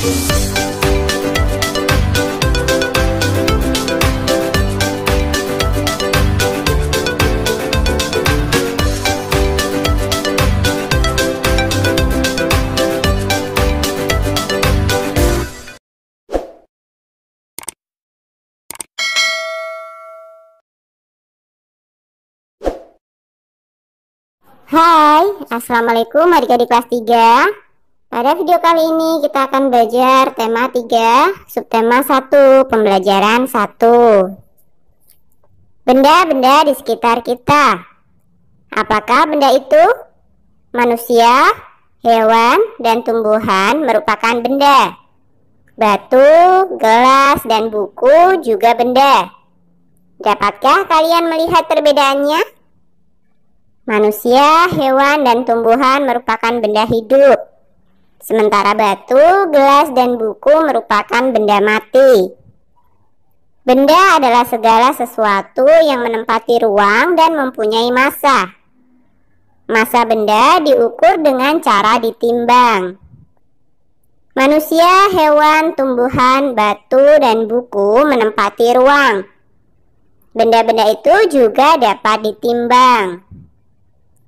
Hai, Assalamualaikum adik-adik kelas 3. Pada video kali ini kita akan belajar tema 3, subtema 1, pembelajaran 1. Benda-benda di sekitar kita. Apakah benda itu? Manusia, hewan, dan tumbuhan merupakan benda. Batu, gelas, dan buku juga benda. Dapatkah kalian melihat perbedaannya? Manusia, hewan, dan tumbuhan merupakan benda hidup. Sementara batu, gelas, dan buku merupakan benda mati. Benda adalah segala sesuatu yang menempati ruang dan mempunyai massa. Massa benda diukur dengan cara ditimbang. Manusia, hewan, tumbuhan, batu, dan buku menempati ruang. Benda-benda itu juga dapat ditimbang.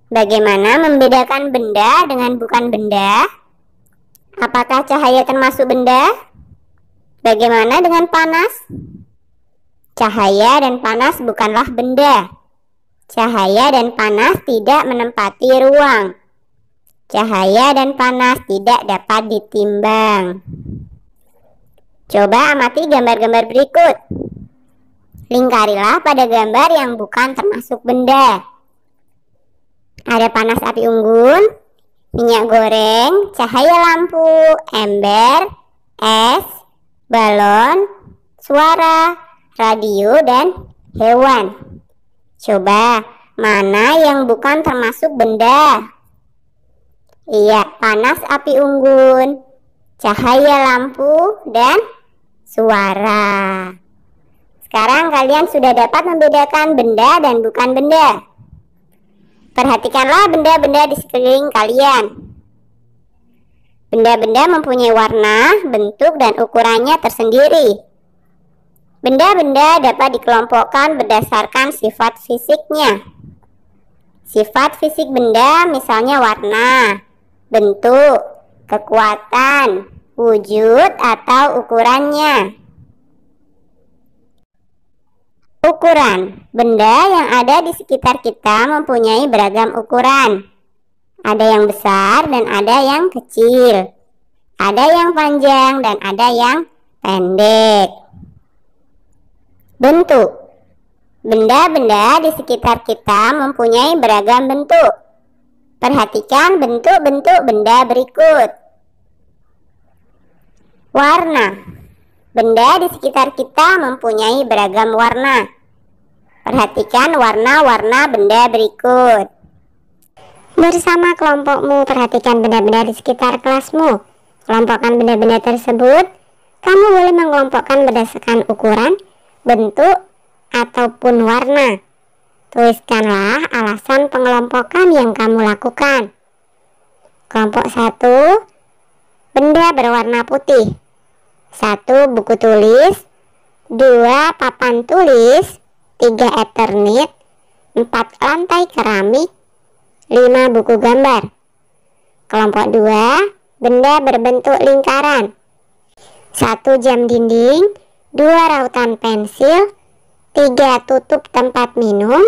Bagaimana membedakan benda dengan bukan benda? Apakah cahaya termasuk benda? Bagaimana dengan panas? Cahaya dan panas bukanlah benda. Cahaya dan panas tidak menempati ruang. Cahaya dan panas tidak dapat ditimbang. Coba amati gambar-gambar berikut. Lingkarilah pada gambar yang bukan termasuk benda. Ada panas api unggun, minyak goreng, cahaya lampu, ember, es, balon, suara, radio, dan hewan. Coba, mana yang bukan termasuk benda? Iya, panas api unggun, cahaya lampu, dan suara. Sekarang kalian sudah dapat membedakan benda dan bukan benda. Perhatikanlah benda-benda di sekeliling kalian. Benda-benda mempunyai warna, bentuk, dan ukurannya tersendiri. Benda-benda dapat dikelompokkan berdasarkan sifat fisiknya. Sifat fisik benda misalnya warna, bentuk, kekuatan, wujud, atau ukurannya. Ukuran. Benda yang ada di sekitar kita mempunyai beragam ukuran. Ada yang besar dan ada yang kecil. Ada yang panjang dan ada yang pendek. Bentuk. Benda-benda di sekitar kita mempunyai beragam bentuk. Perhatikan bentuk-bentuk benda berikut. Warna. Benda di sekitar kita mempunyai beragam warna. Perhatikan warna-warna benda berikut. Bersama kelompokmu, perhatikan benda-benda di sekitar kelasmu. Kelompokkan benda-benda tersebut. Kamu boleh mengelompokkan berdasarkan ukuran, bentuk, ataupun warna. Tuliskanlah alasan pengelompokan yang kamu lakukan. Kelompok 1, benda berwarna putih. 1 buku tulis, 2 papan tulis, 3 Eternit, 4 lantai keramik, 5 buku gambar. Kelompok 2, benda berbentuk lingkaran. 1 jam dinding, 2 rautan pensil, 3 tutup tempat minum,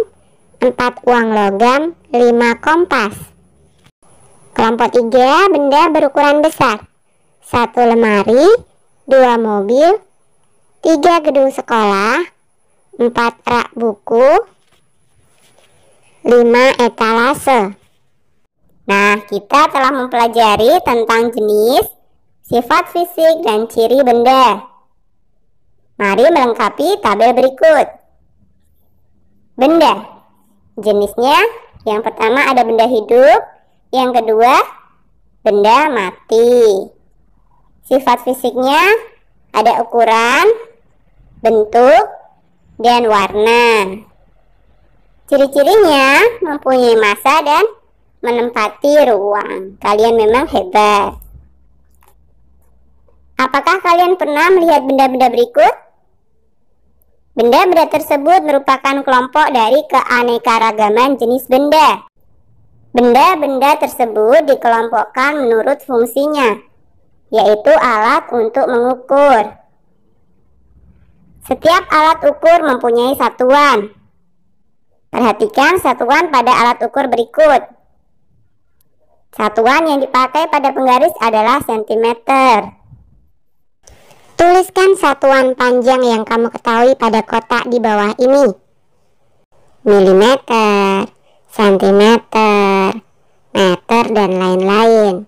4 uang logam, 5 kompas. Kelompok 3, benda berukuran besar. 1 lemari, 2 mobil, 3 gedung sekolah, 4 rak buku, 5 etalase. Nah, kita telah mempelajari tentang jenis, sifat fisik, dan ciri benda. Mari melengkapi tabel berikut. Benda. Jenisnya, yang pertama ada benda hidup, yang kedua benda mati. Sifat fisiknya ada ukuran, bentuk, dan warna. Ciri-cirinya mempunyai massa dan menempati ruang. Kalian memang hebat. Apakah kalian pernah melihat benda-benda berikut? Benda-benda tersebut merupakan kelompok dari keanekaragaman jenis benda. Benda-benda tersebut dikelompokkan menurut fungsinya, yaitu alat untuk mengukur. Setiap alat ukur mempunyai satuan. Perhatikan satuan pada alat ukur berikut. Satuan yang dipakai pada penggaris adalah sentimeter. Tuliskan satuan panjang yang kamu ketahui pada kotak di bawah ini. Milimeter, sentimeter, meter, dan lain-lain.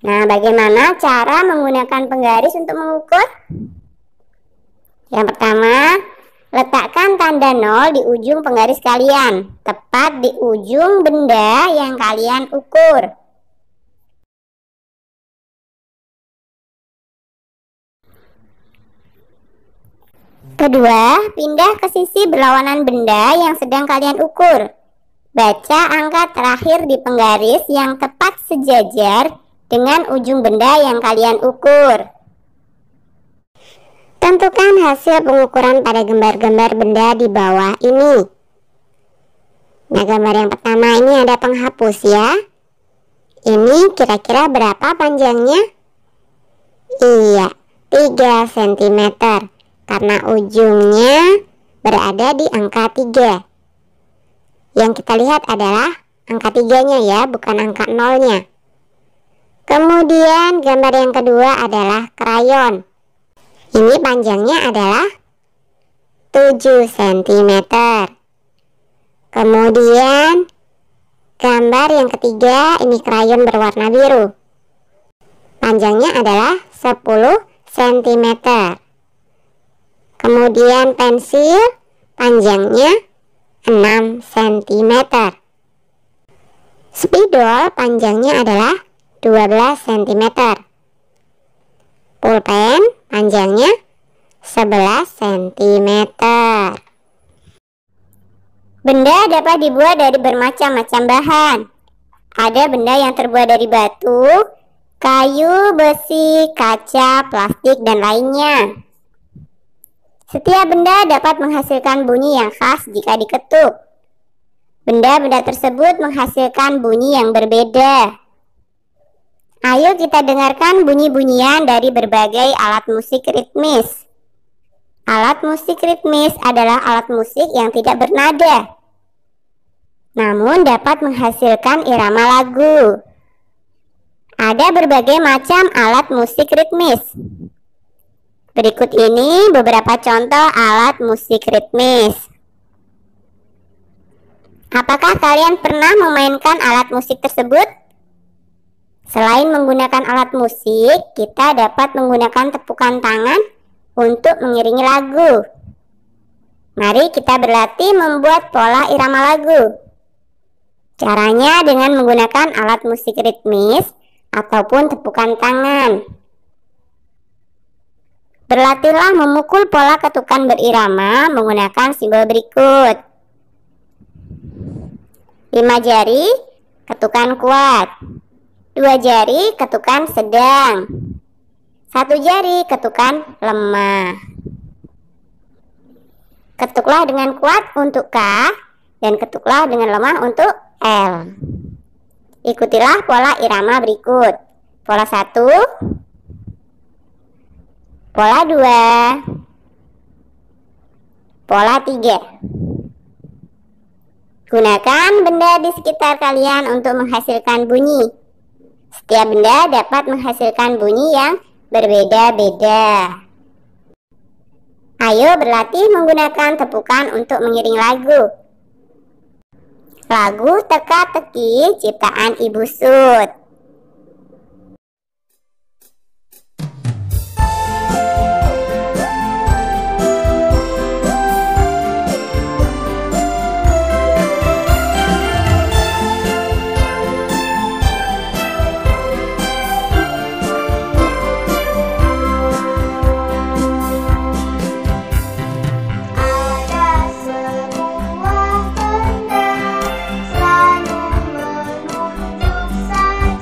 Nah, bagaimana cara menggunakan penggaris untuk mengukur? Yang pertama, letakkan tanda 0 di ujung penggaris kalian, tepat di ujung benda yang kalian ukur. Kedua, pindah ke sisi berlawanan benda yang sedang kalian ukur. Baca angka terakhir di penggaris yang tepat sejajar dengan ujung benda yang kalian ukur. Tentukan hasil pengukuran pada gambar-gambar benda di bawah ini. Nah, gambar yang pertama ini ada penghapus ya. Ini kira-kira berapa panjangnya? Iya, 3 cm. Karena ujungnya berada di angka 3. Yang kita lihat adalah angka 3-nya ya, bukan angka 0-nya. Kemudian gambar yang kedua adalah krayon. Ini panjangnya adalah 7 cm. Kemudian gambar yang ketiga, ini krayon berwarna biru. Panjangnya adalah 10 cm. Kemudian pensil panjangnya 6 cm. Spidol panjangnya adalah 12 cm. Pulpen panjangnya 11 cm. Benda dapat dibuat dari bermacam-macam bahan. Ada benda yang terbuat dari batu, kayu, besi, kaca, plastik, dan lainnya. Setiap benda dapat menghasilkan bunyi yang khas jika diketuk. Benda-benda tersebut menghasilkan bunyi yang berbeda. Ayo kita dengarkan bunyi-bunyian dari berbagai alat musik ritmis. Alat musik ritmis adalah alat musik yang tidak bernada, namun dapat menghasilkan irama lagu. Ada berbagai macam alat musik ritmis. Berikut ini beberapa contoh alat musik ritmis. Apakah kalian pernah memainkan alat musik tersebut? Selain menggunakan alat musik, kita dapat menggunakan tepukan tangan untuk mengiringi lagu. Mari kita berlatih membuat pola irama lagu. Caranya dengan menggunakan alat musik ritmis ataupun tepukan tangan. Berlatihlah memukul pola ketukan berirama menggunakan simbol berikut. 5 jari, ketukan kuat. 2 jari, ketukan sedang. 1 jari, ketukan lemah. Ketuklah dengan kuat untuk K dan ketuklah dengan lemah untuk L. Ikutilah pola irama berikut. Pola 1, pola 2, pola 3. Gunakan benda di sekitar kalian untuk menghasilkan bunyi. Setiap benda dapat menghasilkan bunyi yang berbeda-beda. Ayo berlatih menggunakan tepukan untuk mengiring lagu. Lagu Teka-teki ciptaan Ibu Sud. Ada sebuah benda selalu menunjuk saya.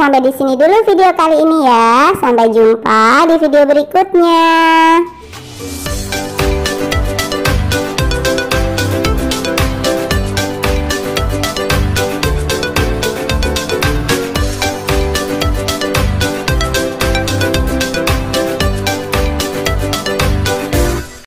sampai di sini dulu video kali ini ya. Sampai jumpa di video berikutnya.